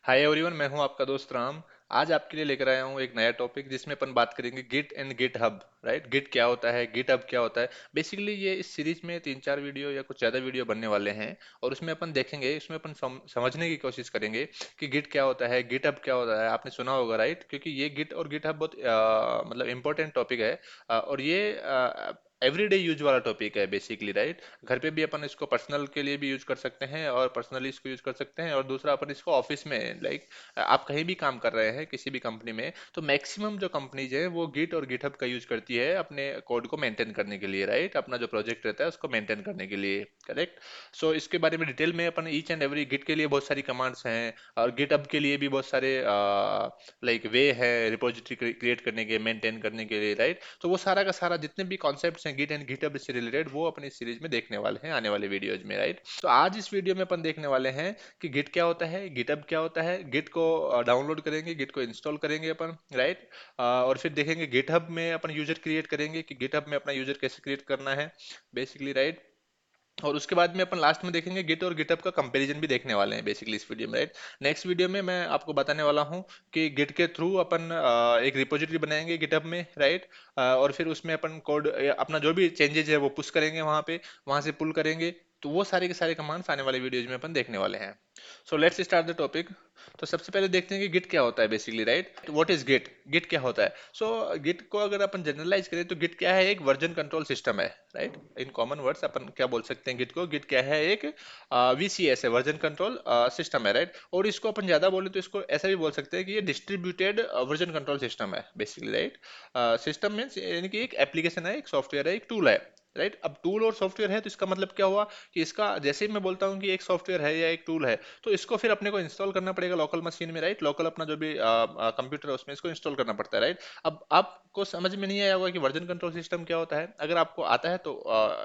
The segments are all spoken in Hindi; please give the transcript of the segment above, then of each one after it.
हाय एवरीवन, मैं हूं आपका दोस्त राम। आज आपके लिए लेकर आया हूं एक नया टॉपिक जिसमें अपन बात करेंगे Git and GitHub. Right, Git क्या होता है, गिट हब क्या होता है। बेसिकली ये इस सीरीज में 3-4 वीडियो या कुछ ज़्यादा वीडियो बनने वाले हैं और उसमें अपन देखेंगे, इसमें अपन समझने की कोशिश करेंगे कि गिट क्या होता है, गिट हब क्या होता है। आपने सुना होगा, राइट, क्योंकि ये गिट और गिट हब बहुत मतलब इंपॉर्टेंट टॉपिक है। और ये एवरीडे यूज वाला टॉपिक है बेसिकली, राइट। घर पे भी अपन इसको पर्सनल के लिए भी यूज कर सकते हैं और पर्सनली इसको यूज कर सकते हैं, और दूसरा अपन इसको ऑफिस में, लाइक आप कहीं भी काम कर रहे हैं किसी भी कंपनी में, तो मैक्सिमम जो कंपनीज है वो गिट और गिटहब का यूज करती है अपने कोड को मेंटेन करने के लिए, राइट। अपना जो प्रोजेक्ट रहता है उसको मेंटेन करने के लिए, करेक्ट। सो इसके बारे में डिटेल में अपन ईच एंड एवरी, गिट के लिए बहुत सारी कमांड्स हैं और गिटहब के लिए भी बहुत सारे लाइक वे है रिपोजिटरी क्रिएट करने के, मेंटेन करने के लिए, राइट। तो वो सारा का सारा जितने भी कॉन्सेप्ट्स हैं गिट एंड गिटहब से रिलेटेड, वो अपनी सीरीज में देखने वाले हैं आने वाले वीडियोज में, राइट। तो आज इस वीडियो में अपन देखने वाले हैं कि गिट क्या होता है, गिटहब क्या होता है। गिट को डाउनलोड करेंगे, गिट को इंस्टॉल करेंगे अपन, राइट। और फिर देखेंगे गिटहब में अपन यूजर क्रिएट करेंगे कि गिटहब में अपना यूजर कैसे क्रिएट करना है बेसिकली, राइट। और उसके बाद में अपन लास्ट में देखेंगे गिट और गिटहब का कंपैरिजन भी देखने वाले हैं बेसिकली इस वीडियो में, राइट। नेक्स्ट वीडियो में मैं आपको बताने वाला हूँ कि गिट के थ्रू अपन एक रिपोजिटरी बनाएंगे गिटहब में, राइट। और फिर उसमें अपन कोड अपना जो भी चेंजेज है वो पुश करेंगे वहां पे, वहां से पुल करेंगे। तो वो सारे के सारे कमांड्स आने वाले वीडियोज में अपन देखने वाले हैं। So let's start the topic. तो सबसे पहले देखते हैं कि गिट क्या होता है basically, right. What is Git, Git क्या होता है। सो गिट को अगर अपन जनरलाइज करें तो गिट क्या है, एक वर्जन कंट्रोल सिस्टम है, राइट। इन कॉमन वर्ड्स अपन क्या बोल सकते हैं गिट को, गिट क्या है, एक वीसीएस है, वर्जन कंट्रोल सिस्टम है, राइट। और इसको अपन ज्यादा बोले तो इसको ऐसा भी बोल सकते हैं कि ये डिस्ट्रीब्यूटेड वर्जन कंट्रोल सिस्टम है बेसिकली, राइट। सिस्टम मीन्स यानी कि एक एप्लीकेशन है, एक सॉफ्टवेयर है, एक टूल है, राइट। अब टूल और सॉफ्टवेयर है तो इसका मतलब क्या हुआ कि इसका, जैसे ही मैं बोलता हूँ कि एक सॉफ्टवेयर है या एक टूल है, तो इसको फिर अपने को इंस्टॉल करना पड़ेगा लोकल मशीन में, राइट। लोकल अपना जो भी कंप्यूटर है उसमें इसको इंस्टॉल करना पड़ता है, राइट। अब आपको समझ में नहीं आया होगा कि वर्जन कंट्रोल सिस्टम क्या होता है। अगर आपको आता है तो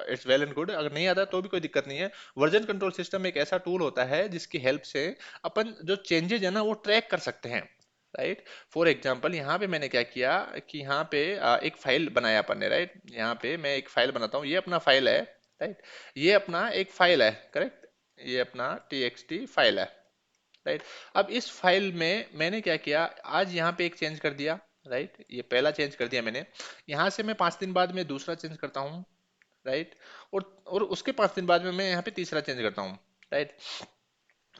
इट्स वेल एंड गुड, अगर नहीं आता है तो भी कोई दिक्कत नहीं है। वर्जन कंट्रोल सिस्टम एक ऐसा टूल होता है जिसकी हेल्प से अपन जो चेंजेज है ना वो ट्रैक कर सकते हैं, राइट। फॉर एग्जाम्पल यहाँ पे मैंने क्या किया कि यहाँ पे एक फाइल बनाया अपन ने, राइट। यहाँ पे मैं एक फाइल बनाता हूँ, ये अपना फाइल है, राइट। ये अपना एक फाइल है, करेक्ट। ये अपना txt फाइल है, राइट। अब इस फाइल में मैंने क्या किया, आज यहाँ पे एक चेंज कर दिया, राइट। ये पहला चेंज कर दिया मैंने। यहाँ से मैं 5 दिन बाद में दूसरा चेंज करता हूँ, राइट। और उसके 5 दिन बाद में मैं यहाँ पे तीसरा चेंज करता हूँ, राइट।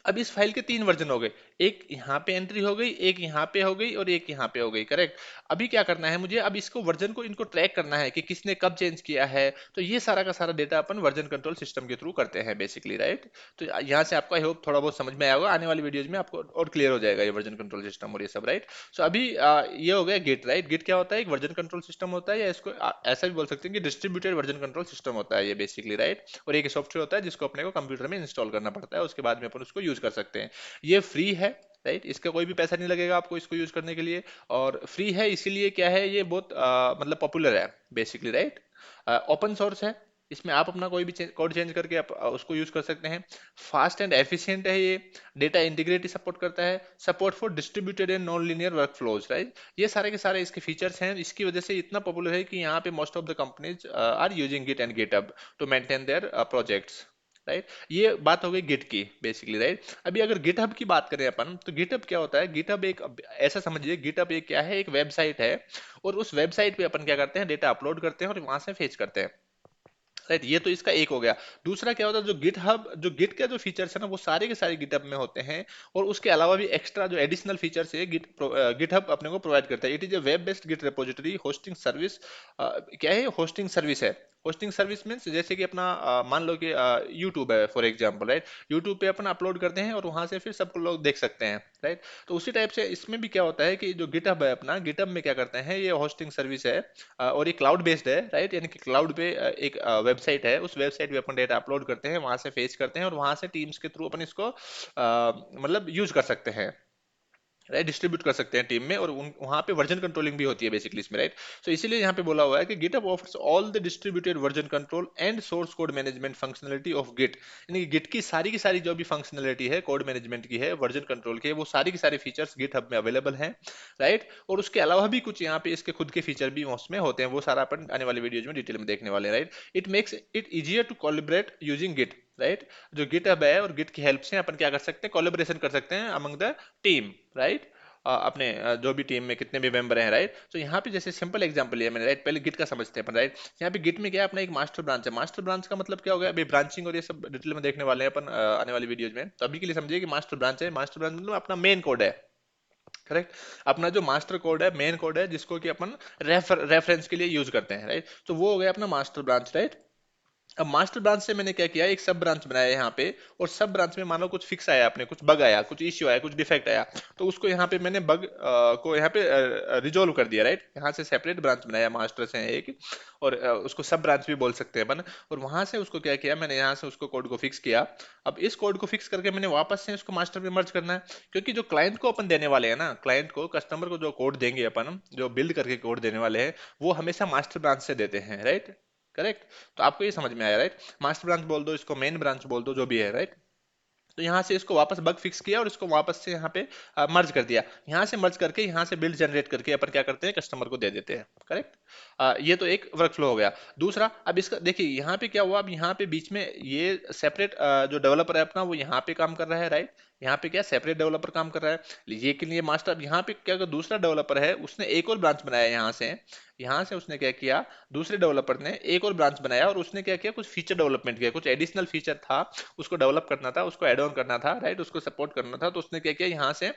अब इस फाइल के 3 वर्जन हो गए, एक यहाँ पे एंट्री हो गई, एक यहाँ पे हो गई और एक यहाँ पे हो गई, करेक्ट। अभी क्या करना है मुझे, अब इसको वर्जन को इनको ट्रैक करना है कि किसने कब चेंज किया है। तो ये सारा का सारा डेटा अपन वर्जन कंट्रोल सिस्टम के थ्रू करते हैं बेसिकली, राइट। तो यहाँ से आपको आई होप थोड़ा बहुत समझ में आया होगा, आने वाली वीडियोज में आपको और क्लियर हो जाएगा ये वर्जन कंट्रोल सिस्टम और ये सब, राइट। सो अभी ये हो गया गिट, राइट। गिट क्या होता है, एक वर्जन कंट्रोल सिस्टम होता है, या इसको ऐसा भी बोल सकते हैं कि डिस्ट्रीब्यूटेड वर्जन कंट्रोल सिस्टम होता है ये बेसिकली, राइट। और एक सॉफ्टवेयर होता है जिसको अपने को कंप्यूटर में इंस्टॉल करना पड़ता है, उसके बाद में अपन उसको यूज कर सकते हैं। ये फ्री है, राइट। इसका कोई भी पैसा नहीं लगेगा आपको इसको यूज करने के लिए। और फ्री है इसीलिए क्या है, ये बहुत मतलब पॉपुलर है बेसिकली, राइट। ओपन सोर्स है, इसमें आप अपना कोई भी कोड चेंज करके आप उसको यूज कर सकते हैं। फास्ट एंड एफिशिएंट है ये। डेटा इंटीग्रिटी सपोर्ट करता है, support for distributed and non linear work flows, right. ये सारे के सारे इसके फीचर्स हैं, इसकी वजह से इतना पॉपुलर है कि यहाँ पे most of the companies are using Git and GitHub to maintain their projects, right. ये बात हो गई गिट की बेसिकली, राइट। अभी अगर गिटहब की बात करें अपन, तो गिटहब क्या होता है, गिटहब एक, ऐसा समझिए गिटहब एक क्या है, एक वेबसाइट है। और उस वेबसाइट पे अपन क्या करते हैं, डेटा अपलोड करते हैं और वहां से फेच करते हैं, राइट। ये तो इसका एक हो गया। दूसरा क्या होता है, जो गिट हब, जो गिट का जो फीचर्स है ना वो सारे के सारे गिटहब में होते हैं। और उसके अलावा भी एक्स्ट्रा जो एडिशनल फीचर्स है गिटहब अपने को प्रोवाइड करता है। It is a web based Git repository hosting service. क्या है, होस्टिंग सर्विस है। होस्टिंग सर्विस मीन्स जैसे कि अपना मान लो कि यूट्यूब है फॉर एग्जाम्पल, राइट। यूट्यूब पे अपन अपलोड करते हैं और वहां से फिर सब लोग देख सकते हैं, राइट। तो उसी टाइप से इसमें भी क्या होता है कि जो गिटहब है अपना, गिटहब में क्या करते हैं, ये होस्टिंग सर्विस है। और ये क्लाउड बेस्ड है, राइट। यानी कि क्लाउड पे एक वेबसाइट है, उस वेबसाइट पे अपन डेटा अपलोड करते हैं, वहां से फेच करते हैं और वहां से टीम्स के थ्रू अपन इसको मतलब यूज कर सकते हैं, राइट। डिस्ट्रीब्यूट कर सकते हैं टीम में, और वहां पे वर्जन कंट्रोलिंग भी होती है बेसिकली इसमें, राइट। सो इसीलिए यहाँ पे बोला हुआ है कि GitHub offers all the distributed version control and source code management functionality of Git. यानी कि गिट की सारी जो भी फंक्शनलिटी है, कोड मैनेजमेंट की है, वर्जन कंट्रोल की है, वो सारी की सारी फीचर्स गिटहब में अवेलेबल हैं, राइट। और उसके अलावा भी कुछ यहाँ पे इसके खुद के फीचर भी उसमें होते हैं, वो सारा अपन आने वाले वीडियोज में डिटेल में देखने वाले हैं, right. It makes it easier to collaborate using Git. Right. जो गिट हब है और गिट की हेल्प से अपन क्या कर सकते हैं, कोलेबोरेशन कर सकते हैं अमंग द टीम, राइट। अपने जो भी टीम में कितने भी मेंबर हैं, राइट। तो यहाँ पे जैसे सिंपल एग्जांपल लिया मैंने, राइट। पहले गिट का समझते हैं अपन, राइट। यहाँ पे गिट में क्या है, अपना एक मास्टर ब्रांच है। मास्टर ब्रांच का मतलब क्या हो गया, अभी ब्रांचिंग और ये सब डिटेल में देखने वाले हैं अपन आने वाली वीडियोज में। तो अभी के लिए समझिए कि मास्टर ब्रांच है। मास्टर ब्रांच मतलब अपना मेन कोड है, करेक्ट। अपना जो मास्टर कोड है, मेन कोड है, जिसको कि अपन रेफरेंस के लिए यूज करते हैं, राइट। तो वो हो गया अपना मास्टर ब्रांच, राइट। अब मास्टर ब्रांच से मैंने क्या किया, एक सब ब्रांच बनाया यहाँ पे। और सब ब्रांच में मानो कुछ फिक्स आया, अपने कुछ बग आया, कुछ इश्यू आया, कुछ डिफेक्ट आया, तो उसको यहाँ पे मैंने बग को यहाँ पे रिजोल्व कर दिया, राइट। यहाँ से सेपरेट ब्रांच बनाया मास्टर से एक, और उसको सब ब्रांच भी बोल सकते हैं अपन। और वहां से उसको क्या किया मैंने, यहाँ से उसको कोड को फिक्स किया। अब इस कोड को फिक्स करके मैंने वापस से इसको मास्टर में मर्ज करना है। क्योंकि जो क्लाइंट को अपन देने वाले हैं ना, क्लाइंट को, कस्टमर को जो कोड देंगे अपन, जो बिल्ड करके कोड देने वाले हैं, वो हमेशा मास्टर ब्रांच से देते हैं, राइट। करेक्ट। तो आपको ये समझ में आया, राइट। मास्टर ब्रांच बोल दो इसको, मेन ब्रांच बोल दो, जो भी है, राइट। तो यहाँ से इसको वापस बग फिक्स किया और इसको वापस से यहाँ पे मर्ज कर दिया। यहाँ से मर्ज करके यहाँ से बिल्ड जनरेट करके अपन क्या करते हैं, कस्टमर को दे देते हैं, करेक्ट। ये तो एक वर्क फ्लो हो गया। दूसरा, अब इसका देखिए यहाँ पे क्या हुआ, अब यहाँ पे बीच में ये सेपरेट जो डेवलपर है अपना, वो यहाँ पे काम कर रहा है, राइट। यहाँ पे क्या सेपरेट डेवलपर काम कर रहा है, ये के लिए मास्टर। अब यहाँ पे क्या, अगर दूसरा डेवलपर है, उसने एक और ब्रांच बनाया यहाँ से उसने क्या किया, दूसरे डेवलपर ने एक और ब्रांच बनाया और उसने क्या किया, कुछ फीचर डेवलपमेंट किया, कुछ एडिशनल फीचर था, उसको डेवलप करना था, उसको ऐड ऑन करना था, राइट, उसको सपोर्ट करना था। तो उसने क्या किया, यहाँ से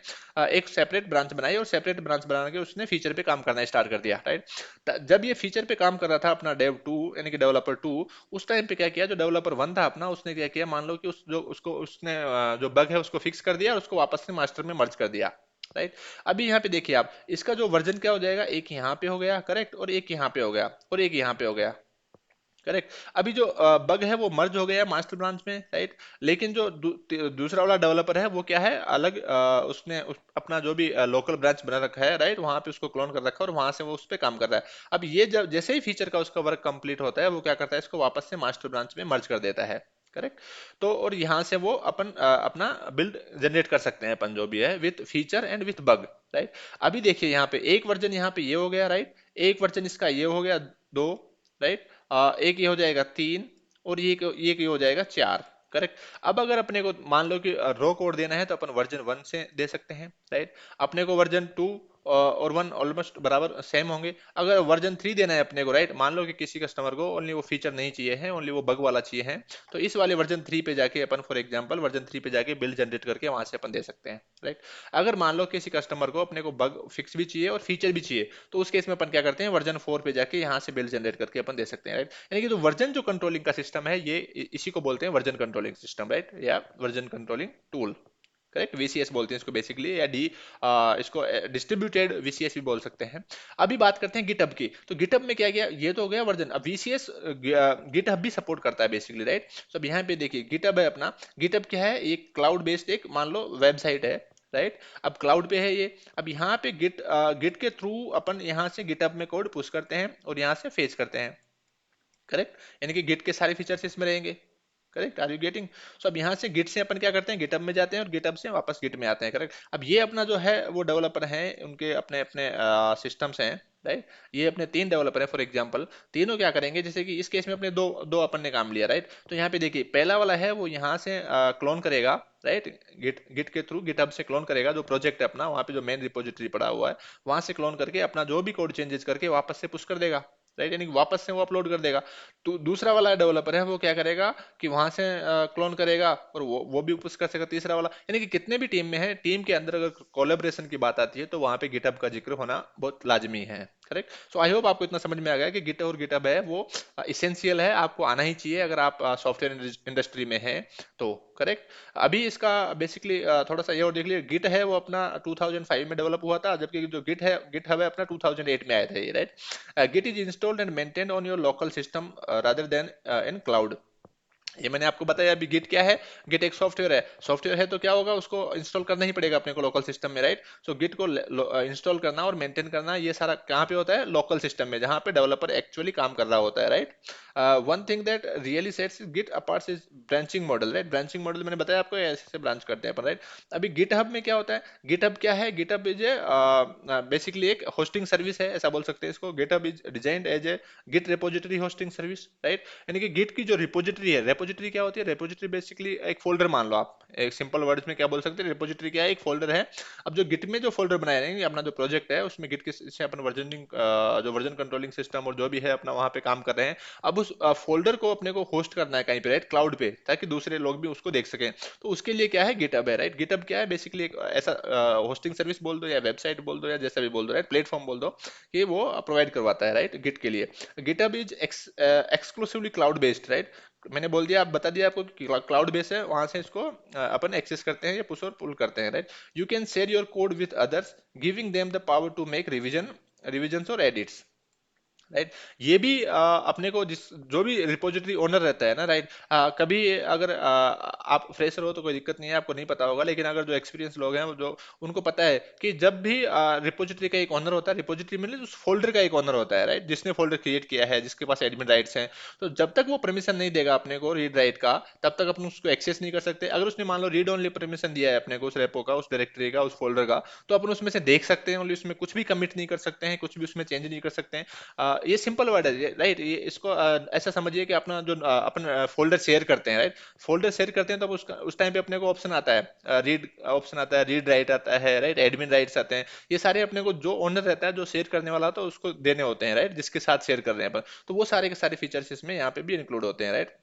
एक सेपरेट ब्रांच बनाई और सेपरेट ब्रांच बना के उसने फीचर पे काम करना स्टार्ट कर दिया, राइट। जब ये फीचर पे काम कर रहा था अपना डेव टू, यानी कि डेवलपर टू, उस टाइम पे क्या किया, जो डेवलपर वन था अपना, उसने क्या किया, मान लो कि उसने जो बग है उसको फिक्स कर दिया और उसको वापस से मास्टर में मर्ज कर दिया, राइट। अभी यहाँ पे देखिए आप, इसका जो वर्जन क्या हो जाएगा, एक यहाँ पे हो गया, करेक्ट, और एक यहाँ पे हो गया, और एक यहाँ पे हो गया, करेक्ट। अभी जो बग है वो मर्ज हो गया मास्टर ब्रांच में, राइट। लेकिन जो दूसरा वाला डेवलपर है वो क्या है, अलग अपना जो भी लोकल ब्रांच बना रखा है, राइट, वहां पे उसको क्लोन कर रखा है और वहां से वो उस पर काम कर रहा है। अब ये जब जैसे ही फीचर का उसका वर्क कंप्लीट होता है, वो क्या करता है, इसको वापस से मास्टर ब्रांच में मर्ज कर देता है, करेक्ट। तो और यहाँ से वो अपन अपना बिल्ड जनरेट कर सकते हैं अपन, जो भी है, with feature and with bug, right. अभी देखिए यहाँ पे एक वर्जन यहाँ पे ये हो गया, राइट। एक वर्जन इसका ये हो गया, दो, राइट। एक ये हो जाएगा तीन, और ये हो जाएगा चार, करेक्ट। अब अगर अपने को मान लो कि रो कोड देना है, तो अपन वर्जन वन से दे सकते हैं, राइट। अपने को वर्जन टू और वन ऑलमोस्ट बराबर सेम होंगे। अगर वर्जन थ्री देना है अपने को, राइट, मान लो कि किसी कस्टमर को ओनली वो फीचर नहीं चाहिए है, ओनली वो बग वाला चाहिए है, तो इस वाले वर्जन थ्री पे जाके अपन, फॉर एग्जांपल वर्जन थ्री पे जाके बिल्ड जनरेट करके वहां से अपन दे सकते हैं, राइट। अगर मान लो किसी कस्टमर को अपने को बग फिक्स भी चाहिए और फीचर भी चाहिए, तो उस केस में अपन क्या करते हैं, वर्जन फोर पे जाके यहाँ से बिल्ड जनरेट करके अपन दे सकते हैं, राइट। यानी कि जो वर्जन जो कंट्रोलिंग का सिस्टम है, ये इसी को बोलते हैं वर्जन कंट्रोलिंग सिस्टम, राइट, या version controlling tool, correct. VCS बोलते हैं इसको बेसिकली, या इसको डिस्ट्रीब्यूटेड वीसीएस भी बोल सकते हैं। अभी बात करते हैं गिटहब की। तो गिटहब में क्या गया, ये तो हो गया वर्जन। अब वीसीएस गिटहब भी सपोर्ट करता है बेसिकली, राइट। तो अब यहाँ पे देखिए गिटहब है अपना। गिटहब क्या है, एक क्लाउड बेस्ड एक मान लो वेबसाइट है, राइट। अब क्लाउड पे है ये। अब यहाँ पे गिट के थ्रू अपन यहाँ से गिटहब में कोड पुश करते हैं और यहाँ से फेच करते हैं, करेक्ट। यानी कि गिट के सारे फीचर्स इसमें रहेंगे, correct. Are you getting. So अब यहाँ से गिट से अपन क्या करते हैं, गिटअप में जाते हैं और गिटअप से वापस गिट में आते हैं, करेक्ट। अब ये अपना जो है वो डेवलपर हैं, उनके अपने अपने सिस्टम्स हैं, राइट। ये अपने तीन डेवलपर हैं फॉर एग्जांपल। तीनों क्या करेंगे, जैसे कि इस केस में अपने दो दो अपन ने काम लिया, राइट। तो यहाँ पे देखिए पहला वाला है वो यहाँ से क्लोन करेगा, राइट। गिट गिट के थ्रू गिटहब से क्लोन करेगा, जो प्रोजेक्ट है अपना, वहाँ पे जो मेन रिपोजिटरी पड़ा हुआ है, वहां से क्लोन करके अपना जो भी कोड चेंजेस करके वापस से पुश कर देगा, राइट। यानी कि वापस से वो अपलोड कर देगा। तो दूसरा वाला डेवलपर है वो क्या करेगा कि वहां से क्लोन करेगा और वो भी पुश कर सकेगा तीसरा वाला। यानी कि कितने भी टीम में है, टीम के अंदर अगर कोलेबोरेशन की बात आती है, तो वहां पे गिटहब का जिक्र होना बहुत लाजमी है, करेक्ट। सो आई होप आपको इतना समझ में आ गया कि गिट और गिटहब है वो इसेंशियल है, आपको आना ही चाहिए अगर आप सॉफ्टवेयर इंडस्ट्री में हैं तो, करेक्ट। अभी इसका बेसिकली थोड़ा सा ये और देख लीजिए, गिट है वो अपना 2005 में डेवलप हुआ था, जबकि जो गिट हब है अपना 2008 में आया था ये, right. Git is installed and maintained on your local system rather than in cloud. ये मैंने आपको बताया। अभी गिट क्या है, गिट एक सॉफ्टवेयर है। सॉफ्टवेयर है तो क्या होगा, उसको इंस्टॉल करना ही पड़ेगा अपने को लोकल सिस्टम में, राइट। सो गिट को इंस्टॉल करना और मेंटेन करना, ये सारा कहाँ पे होता है, लोकल सिस्टम में, जहाँ पे डेवलपर एक्चुअली काम कर रहा होता है, right. One thing that really sets Git apart is branching model, right. Branching model मैंने बताया आपको, ऐसे ऐसे ब्रांच करते हैं अपन, राइट। अभी गिट हब में क्या होता है, गिट हब क्या है, GitHub is a basically एक होस्टिंग सर्विस है, ऐसा बोल सकते हैं इसको। GitHub is designed as a Git repository hosting service, right. यानी कि गिट की जो रिपोजिटरी है, रिपोजिटरी क्या होती है? रिपोजिटरी बेसिकली एक फोल्डर मान लो आप, एक सिंपल वर्ड्स में क्या बोल सकते हैं, रिपोजिटरी क्या है? एक फोल्डर है। अब जो गिट में जो फोल्डर बनाए रहेंगे, अपना जो प्रोजेक्ट है उसमें गिट के से अपन वर्जनिंग, जो वर्जन कंट्रोलिंग सिस्टम और जो भी है अपना वहां पे काम कर रहे हैं। अब उस फोल्डर को अपने को होस्ट करना है कहीं पे, राइट, क्लाउड पे, ताकि दूसरे लोग भी उसको देख सकें। तो उसके लिए क्या है, गिटहब है, राइट। गिटहब क्या है? बेसिकली एक ऐसा होस्टिंग सर्विस बोल दो या वेबसाइट बोल दो या जैसा भी बोल दो, राइट, प्लेटफॉर्म बोल दो, कि वो प्रोवाइड करवाता है, राइट, गिट के लिए। GitHub is exclusively cloud based, right. मैंने बोल दिया, आप बता दिया आपको कि क्लाउड बेस है, वहां से इसको अपन एक्सेस करते हैं या पुश और पुल करते हैं, right. You can share your code with others, giving them the power to make revision और एडिट्स, राइट। ये भी अपने को जिस जो भी रिपोजिटरी ओनर रहता है ना, राइट, कभी अगर आप फ्रेशर हो तो कोई दिक्कत नहीं है, आपको नहीं पता होगा, लेकिन अगर जो एक्सपीरियंस लोग हैं वो जो उनको पता है कि जब भी रिपोजिटरी का एक ओनर होता है, रिपोजिटरी में उस फोल्डर का एक ओनर होता है, राइट, जिसने फोल्डर क्रिएट किया है, जिसके पास एडमिन राइट्स हैं। तो जब तक वो परमिशन नहीं देगा अपने को रीड राइट का, तब तक अपन उसको एक्सेस नहीं कर सकते। अगर उसने मान लो रीड ओनली परमिशन दिया है अपने को, उस रेपो का, उस डायरेक्टरी का, उस फोल्डर का, तो अपन उसमें से देख सकते हैं, ओनली उसमें कुछ भी कमिट नहीं कर सकते हैं, कुछ भी उसमें चेंज नहीं कर सकते हैं। ये सिंपल वर्ड है, राइट। ये इसको ऐसा समझिए कि अपना जो अपन फोल्डर शेयर करते हैं, राइट, फोल्डर शेयर करते हैं, तो उस टाइम पे अपने को ऑप्शन आता है, रीड ऑप्शन आता है, रीड राइट आता है, राइट, एडमिन राइट्स आते हैं। ये सारे अपने को जो ओनर रहता है, जो शेयर करने वाला होता है, उसको देने होते हैं, राइट, जिसके साथ शेयर कर रहे हैं अपन। तो वो सारे के सारे फीचर्स इसमें यहाँ पे भी इंक्लूड होते हैं, right.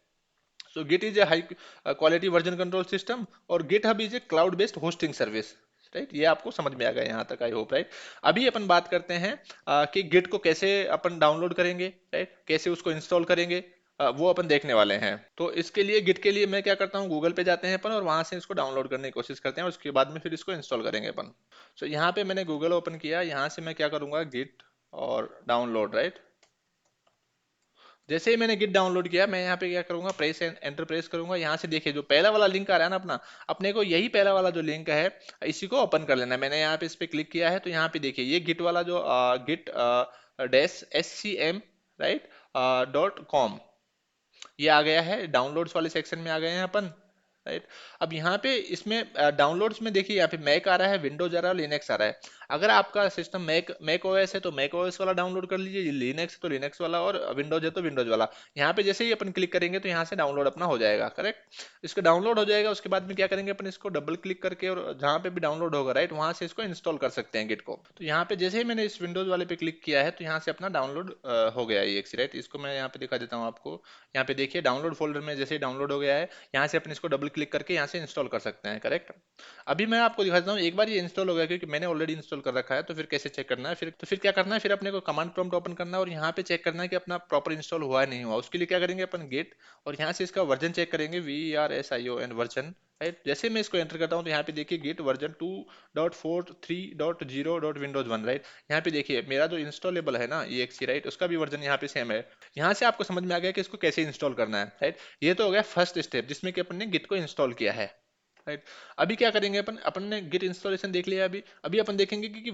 So Git is a high quality version control system, और GitHub is a cloud based hosting service, right. ये आपको समझ में आ गया यहाँ तक, आई होप, राइट। अभी अपन बात करते हैं कि गिट को कैसे अपन डाउनलोड करेंगे, राइट, कैसे उसको इंस्टॉल करेंगे, वो अपन देखने वाले हैं। तो इसके लिए गिट के लिए मैं क्या करता हूँ, गूगल पे जाते हैं अपन और वहां से इसको डाउनलोड करने की कोशिश करते हैं, और उसके बाद में फिर इसको इंस्टॉल करेंगे अपन। सो यहाँ पे मैंने गूगल ओपन किया, यहाँ से मैं क्या करूंगा, गिट और डाउनलोड, राइट। जैसे ही मैंने गिट डाउनलोड किया, मैं यहाँ पे क्या करूंगा, प्रेस एंटर प्रेस करूंगा। यहाँ से देखिए जो पहला वाला लिंक आ रहा है ना अपना, अपने को यही पहला वाला जो लिंक है, इसी को ओपन कर लेना है। मैंने यहाँ पे इस पे क्लिक किया है, तो यहाँ पे देखिए ये गिट वाला जो Git dash SCM, right, .com, ये आ गया है, डाउनलोड्स वाले सेक्शन में आ गए हैं अपन, राइट। अब यहाँ पे इसमें डाउनलोड्स में देखिए, यहाँ पे मैक आ रहा है, विंडोज आ रहा है, लिनक्स आ रहा है। अगर आपका सिस्टम मैक मैक ओएस है तो मैक ओएस वाला डाउनलोड कर लीजिए, लिनक्स है तो लिनक्स वाला, और विंडोज है तो विंडोज वाला। यहाँ पे जैसे ही अपन क्लिक करेंगे तो यहाँ से डाउनलोड अपना हो जाएगा, करेक्ट। इसको डाउनलोड हो जाएगा, उसके बाद में क्या करेंगे अपन, इसको डबल क्लिक करके, और जहाँ पे भी डाउनलोड होगा, राइट, वहां से इसको इंस्टॉल कर सकते हैं गिट को। तो यहाँ पे जैसे ही मैंने इस विंडोज वाले पे क्लिक किया है, तो यहाँ से अपना डाउनलोड हो गया है ये, राइट। इसको मैं यहाँ पे दिखा देता हूँ आपको। यहाँ पे देखिए डाउनलोड फोल्डर में जैसे डाउनलोड हो गया है, यहाँ से अपन इसको डबल क्लिक करके यहाँ से इंस्टॉल कर सकते हैं, करेक्ट। अभी मैं आपको दिखा देता हूँ, एक बार ये इंस्टॉल हो गया, क्योंकि मैंने ऑलरेडी इंस्टॉल कर रखा है, तो फिर कैसे चेक करना है, फिर क्या करना है, फिर अपने को कमांड प्रॉम्प्ट ओपन करना है, और यहाँ पे चेक करना है कि अपना प्रॉपर इंस्टॉल हुआ है नहीं हुआ। उसके लिए क्या करेंगे अपन, गेट, और यहाँ से इसका वर्जन चेक करेंगे, VERSION वर्जन, राइट। जैसे मैं इसको एंटर करता हूँ, तो यहाँ पे देखिए गेट वर्जन 2.43.0.विंडोज 1, राइट। यहाँ पे देखिए मेरा जो इंस्टॉलेबल है ना EXE, राइट, उसका भी वर्जन यहाँ पे सेम है। यहाँ से आपको समझ में आ गया कि इसको कैसे इंस्टॉल करना है, राइट। ये तो हो गया फर्स्ट स्टेप, जिसमें कि अपन ने गिट को इंस्टॉल किया है, राइट। अभी क्या करेंगे अपन अपन ने गिट इंस्टॉलेशन देख लिया। अभी अभी अपन देखेंगे कि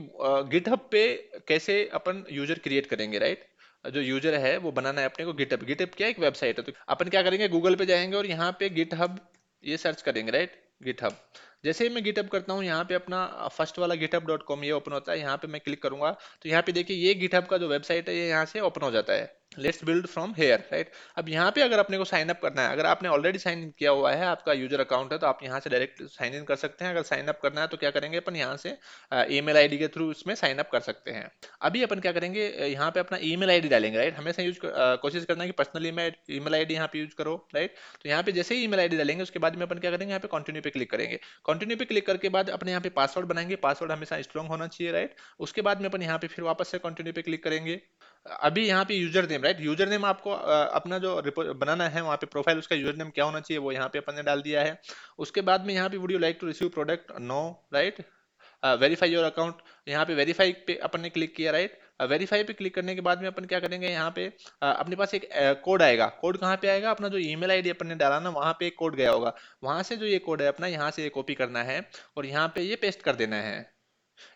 गिटहब पे कैसे अपन यूजर क्रिएट करेंगे, राइट। जो यूजर है वो बनाना है अपने को। गिटहब गिटहब क्या है, एक वेबसाइट है। तो अपन क्या करेंगे, गूगल पे जाएंगे और यहाँ पे गिटहब ये सर्च करेंगे, राइट, गिटहब। जैसे ही मैं गिटहब करता हूँ, यहाँ पे अपना फर्स्ट वाला github.com ये ओपन होता है। यहाँ पे मैं क्लिक करूंगा, तो यहाँ पे देखिए ये गिटहब का जो वेबसाइट है ये यहाँ से ओपन हो जाता है। Let's build from here, right. अब यहाँ पे अगर अपने को साइन अप करना है, अगर आपने ऑलरेडी साइन इन किया हुआ है, आपका यूजर अकाउंट है, तो आप यहाँ से डायरेक्ट साइन इन कर सकते हैं। अगर साइन अप करना है तो क्या करेंगे अपन, यहाँ से ईमेल आईडी के थ्रू इसमें साइन अप कर सकते हैं। अभी अपन क्या करेंगे, यहाँ पे अपना ईमेल आईडी डालेंगे, राइट। हमेशा कोशिश करना है कि पर्सनल ईमेल आईडी यहाँ पे यूज करो, राइट। तो यहाँ पे जैसे ही ईमेल आईडी डालेंगे, उसके बाद में अपन क्या करेंगे, यहाँ पे कंटिन्यू पे क्लिक करेंगे। कंटिन्यू पे क्लिक करके बाद अपने यहाँ पे पासवर्ड बनाएंगे, पासवर्ड हमेशा स्ट्रॉन्ग होना चाहिए, राइट। उसके बाद में अपन यहाँ पे फिर वापस से कंटिन्यू पे क्लिक करेंगे। अभी यहाँ पे user name, right, user name आपको अपना जो बनाना है वहाँ पे प्रोफाइल, उसका यूजर नेम क्या होना चाहिए वो यहाँ पे अपन ने डाल दिया है। उसके बाद में यहाँ पे would you like to receive product, no, right. Verify your account, यहाँ पे वेरीफाई पे अपन ने क्लिक किया, राइट। वेरीफाई पे क्लिक करने के बाद में अपन क्या करेंगे, यहाँ पे अपने पास एक कोड आएगा। कोड कहाँ पे आएगा, अपना जो ईमेल आईडी अपन ने डाला ना वहाँ पे एक कोड गया होगा। वहां से जो ये कोड है अपना, यहाँ से ये कॉपी करना है और यहाँ पे ये पेस्ट कर देना है।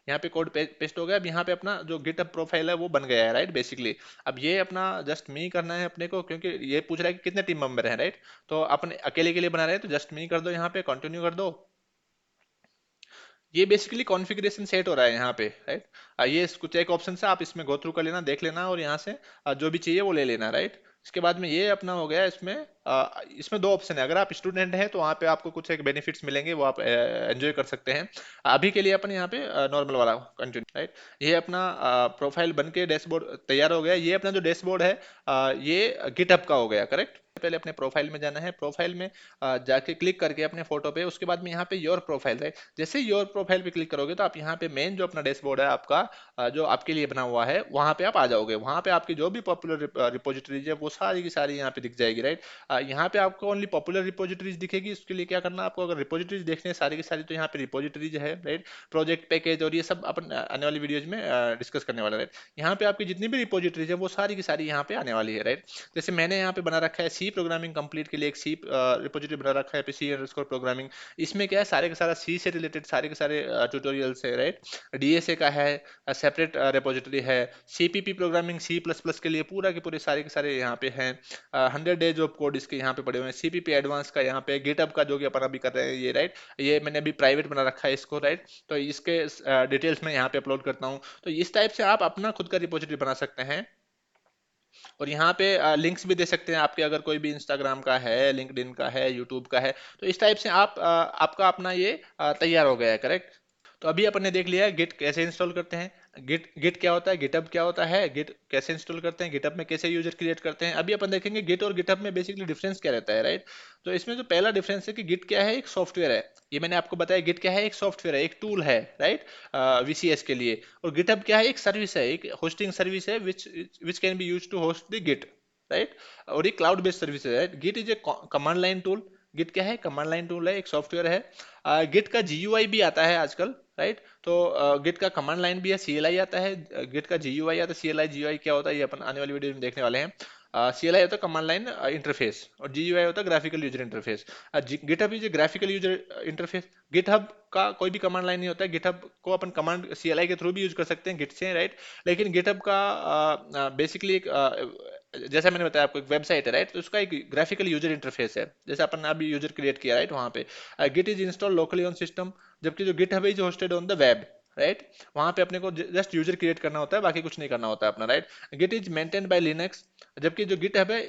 यहाँ पे कोड पेस्ट हो गया। अब यहाँ पे अपना जो गिटहब प्रोफाइल है वो बन गया है, राइट, बेसिकली। अब ये अपना जस्ट मी करना है अपने को, क्योंकि ये पूछ रहा है कि कितने टीम मेंबर हैं, राइट। तो अपन अकेले के लिए बना रहे हैं, तो जस्ट मी कर दो, यहाँ पे कंटिन्यू कर दो। ये बेसिकली कॉन्फ़िगरेशन सेट हो रहा है यहाँ पे, राइट। ये कुछ एक ऑप्शन है, आप इसमें गो थ्रू कर लेना, देख लेना, और यहाँ से जो भी चाहिए वो ले लेना, राइट। इसके बाद में ये अपना हो गया इसमें इसमें दो ऑप्शन है। अगर आप स्टूडेंट हैं तो वहाँ पे आपको कुछ एक बेनिफिट्स मिलेंगे, वो आप एंजॉय कर सकते हैं। अभी के लिए अपन यहाँ पे नॉर्मल वाला कंटिन्यू, राइट। ये अपना प्रोफाइल बन के डैशबोर्ड तैयार हो गया। ये अपना जो डैशबोर्ड है ये गिटहब का हो गया, करेक्ट। पहले अपने प्रोफाइल में जाना है, प्रोफाइल में जाके क्लिक करके अपने फोटो पे, उसके बाद में यहाँ पे योर प्रोफाइल है। जैसे योर प्रोफाइल पे क्लिक करोगे तो आप यहाँ पे मेन जो अपना डैशबोर्ड है आपका जो आपके लिए बना हुआ है, वहां पे आप आ जाओगे। वहां पे आपकी जो भी पॉपुलर रिपोजिटरीज है वो सारी की सारी यहाँ पे दिख जाएगी, राइट। यहाँ पे आपको ओनली पॉपुलर रिपोजिटरीज दिखेगी। उसके लिए क्या करना है आपको, अगर रिपोजिटरीज देखने हैं सारी की सारी, तो यहाँ पे रिपोजिटरीज है, राइट। प्रोजेक्ट पैकेज और ये सब अपन आने वाली वीडियोज में डिस्कस करने वाला है, राइट। यहाँ पे आपकी जितनी भी रिपोजिटरीज है वो सारी की सारी यहाँ पे आने वाली है, राइट। जैसे मैंने यहाँ पे बना रखा है सी प्रोग्रामिंग कंप्लीट के लिए एक सी रिपोजिटरी बना रखा है, सी अंडरस्कोर प्रोग्रामिंग। इसमें क्या है, सारे का सारा सी से रिलेटेड सारे के सारे ट्यूटोरियल्स है, राइट। डीएसए का है, सेपरेट रिपोजिटरी है। CPP programming C plus plus के लिए पूरा के पूरे सारे के सारे यहाँ पे हैं। 100 डेज ऑफ कोड इसके यहाँ पे पड़े हुए हैं। सीपीपी एडवांस का यहाँ पे, गिटहब का जो कि अपन अभी कर रहे हैं ये, राइट। ये मैंने अभी प्राइवेट बना रखा है इसको, राइट। तो इसके डिटेल्स मैं यहाँ पे अपलोड करता हूँ। तो इस टाइप से आप अपना खुद का रिपोजिटरी बना सकते हैं। और यहाँ पे लिंक्स भी दे सकते हैं आपके, अगर कोई भी इंस्टाग्राम का है, लिंक्डइन का है, यूट्यूब का है। तो इस टाइप से आप आपका अपना ये तैयार हो गया है, करेक्ट। तो अभी अपन ने देख लिया है गिट कैसे इंस्टॉल करते हैं, गिट गिट क्या होता है, गिटहब क्या होता है, गिट कैसे इंस्टॉल करते हैं, गिटहब में कैसे यूजर क्रिएट करते हैं। अभी अपन देखेंगे गिट और गिटहब में बेसिकली डिफरेंस क्या रहता है, राइट। तो इसमें जो पहला डिफरेंस है कि गिट क्या है, एक सॉफ्टवेयर है। ये मैंने आपको बताया, गिट क्या है, एक सॉफ्टवेयर है, एक टूल है, राइट, वीसीएस के लिए। और गिटहब क्या है, एक सर्विस है, एक होस्टिंग सर्विस है, which which can be use to host the Git, right. और ये क्लाउड बेस्ड सर्विस है, right. Git is a command line tool. Git क्या है, कमांड लाइन टूल है, एक सॉफ्टवेयर है। गिट का जीयूआई भी आता है आजकल, राइट। तो गिट का कमांड लाइन भी है, सीएलआई आता है, गिट का जीयूआई आता है। सीएलआई जीयूआई क्या होता है ये अपन आने वाली वीडियो में देखने वाले हैं। सीएलआई होता है कमांड लाइन इंटरफेस, और जीयूआई होता है graphical user interface. GitHub is graphical user interface. GitHub का कोई भी कमांड लाइन नहीं होता है। गिटहब को अपन कमांड सीएलआई के थ्रू भी यूज कर सकते हैं गिट से, राइट। लेकिन गिटहब का बेसिकली एक जैसा मैंने बताया आपको, एक वेबसाइट है, राइट। तो उसका एक ग्राफिकल यूजर इंटरफेस है, जैसे अपन ने अभी यूजर क्रिएट किया, राइट। वहां पे Git is install locally on system, जबकि जो GitHub is hosted on the web, right. वहां पे अपने को जस्ट यूजर क्रिएट करना होता है, बाकी कुछ नहीं करना होता है अपना, right. Git is maintained by Linux, जबकि जो गिटहब है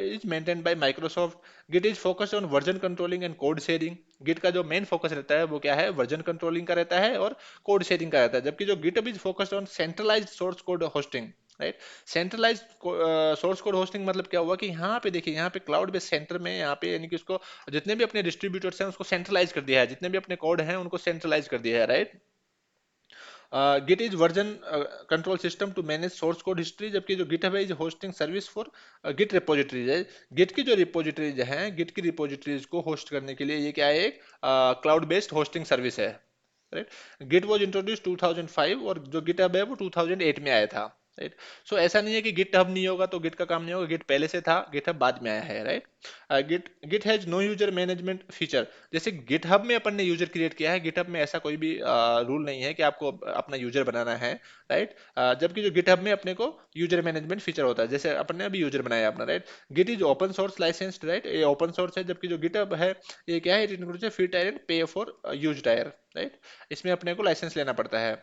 is maintained by Microsoft. Git is focused on version controlling and code sharing. Git का जो मेन फोकस रहता है वो क्या है, वर्जन कंट्रोलिंग का रहता है और कोड शेयरिंग का रहता है। जबकि जो GitHub is focused on centralised source code hosting, right. Centralise source code hosting मतलब क्या हुआ कि यहाँ पे देखिए, यहाँ पे क्लाउड बेस्ड सेंटर में, यहाँ पे यानी कि उसको जितने भी अपने डिस्ट्रीब्यूटर्स हैं उसको सेंट्रलाइज कर दिया है, जितने भी अपने कोड हैं उनको सेंट्रलाइज कर दिया है, right. Git is version control system to manage source code history, जबकि जो गिटहब है is hosting service for Git repositories है। गिट की जो रिपोजिटरीज हैं, गिट की रिपोजिटरीज को होस्ट करने के लिए ये क्या है, एक क्लाउड बेस्ड होस्टिंग सर्विस है, राइट। गिट वॉज इंट्रोड्यूस 2005, और जो गिटहब है वो 2008 में आया था, राइट। सो ऐसा नहीं है कि गिटहब नहीं होगा तो गिट का काम नहीं होगा, गिट पहले से था, गिटहब बाद में आया है, right. Git Git has no user management feature. जैसे गिटहब में अपन ने यूजर क्रिएट किया है, गिटहब में ऐसा कोई भी रूल नहीं है कि आपको अपना यूजर बनाना है, राइट। जबकि जो गिटहब में अपने को यूजर मैनेजमेंट फीचर होता है, जैसे अपन ने अभी यूजर बनाया अपना, right. Git is open source licensed, right, ये ओपन सोर्स है। जबकि जो गिटहब है ये क्या है, it includes free tier and pay for use tier, right. इसमें अपने को लाइसेंस लेना पड़ता है।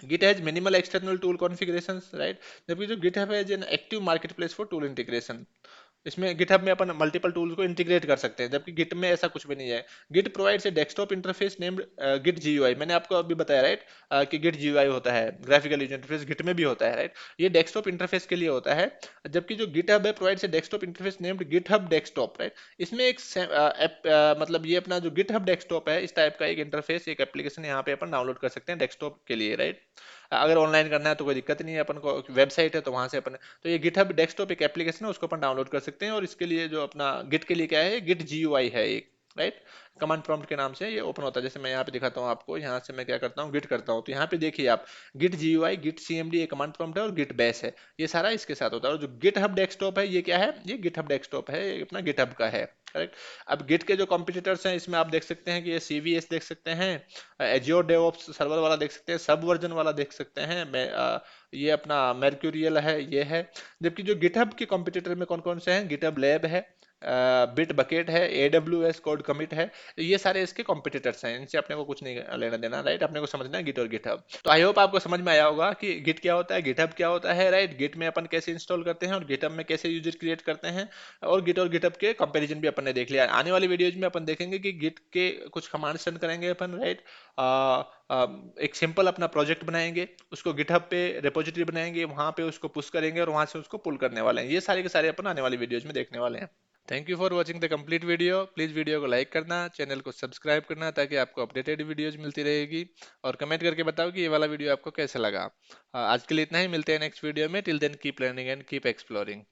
Git has minimal external tool configurations, right. जबकि जो गिटहब है an active market place for tool integration. इसमें गिटहब में अपन मल्टीपल टूल्स को इंटीग्रेट कर सकते हैं, जबकि गिट में ऐसा कुछ भी नहीं है। Git provides a desktop interface named Git GUI. मैंने आपको अभी बताया, राइट, कि गिट जीयूआई होता है, ग्राफिकल यूजर इंटरफेस गिट में भी होता है, राइट। ये डेस्कटॉप इंटरफेस के लिए होता है। जबकि जो गिटहब है provides a desktop interface named GitHub desktop, right. इसमें एक मतलब ये अपना जो गिटहब डेस्कटॉप है, इस टाइप का एक इंटरफेस, एक एप्लीकेशन यहाँ पे अपन डाउनलोड कर सकते हैं डेस्कटॉप के लिए, राइट। अगर ऑनलाइन करना है तो कोई दिक्कत नहीं है, अपन को वेबसाइट है तो वहां से अपन, तो ये गिटहब डेस्कटॉप एक एप्लीकेशन है, उसको अपन डाउनलोड कर सकते हैं। और इसके लिए जो अपना गिट के लिए क्या है, गिट जीयूआई है एक, राइट। कमांड प्रॉम्प्ट के नाम से ये ओपन होता है। जैसे मैं यहाँ पे दिखाता हूँ आपको, यहाँ से मैं क्या करता हूँ, गिट करता हूँ, तो यहाँ पे देखिए आप, गिट जीयूआई, गिट सीएमडी ये कमांड प्रॉम्प्ट है, और गिट बेस है, ये सारा इसके साथ होता है। और जो गिटहब डेस्कटॉप है ये क्या है, ये गिटहब डेस्कटॉप है, ये अपना गिटहब का है, करेक्ट। अब गिट के जो कॉम्पिटिटर्स हैं इसमें आप देख सकते हैं कि ये सीवीएस देख सकते हैं, एजियोर डेवऑप्स सर्वर वाला देख सकते हैं, सब वर्जन वाला देख सकते हैं, मैं ये अपना mercurial है, ये है। जबकि जो गिटहब के कॉम्पिटिटर में कौन कौन से हैं, गिटहब लैब है, बिट बकेट है, AWS कोड कमिट है। तो ये सारे इसके कॉम्पिटिटर्स हैं, इनसे अपने को कुछ नहीं लेना देना, राइट। अपने को समझना है गिट और गिटहब। तो आई होप आपको समझ में आया होगा कि गिट क्या होता है, गिटहब क्या होता है, राइट। गिट में अपन कैसे इंस्टॉल करते हैं और गिटहब में कैसे यूजर क्रिएट करते हैं, और गिट और गिटहब के कंपैरिजन भी अपन ने देख लिया। आने वाली वीडियोज में अपन देखेंगे कि गिट के कुछ कमांड्स रन करेंगे अपन, राइट। एक सिंपल अपना प्रोजेक्ट बनाएंगे, उसको गिटहब पे रिपोजिटरी बनाएंगे, वहां पे उसको पुश करेंगे और वहां से उसको पुल करने वाले हैं। ये सारे के सारे अपन आने वाली वीडियोज में देखने वाले हैं। Thank you for watching the complete video. Please video को लाइक करना, चैनल को सब्सक्राइब करना, ताकि आपको अपडेटेड वीडियोज मिलती रहेगी। और कमेंट करके बताओ कि ये वाला वीडियो आपको कैसे लगा। आज के लिए इतना ही, मिलते हैं नेक्स्ट वीडियो में। Till then keep learning and keep exploring.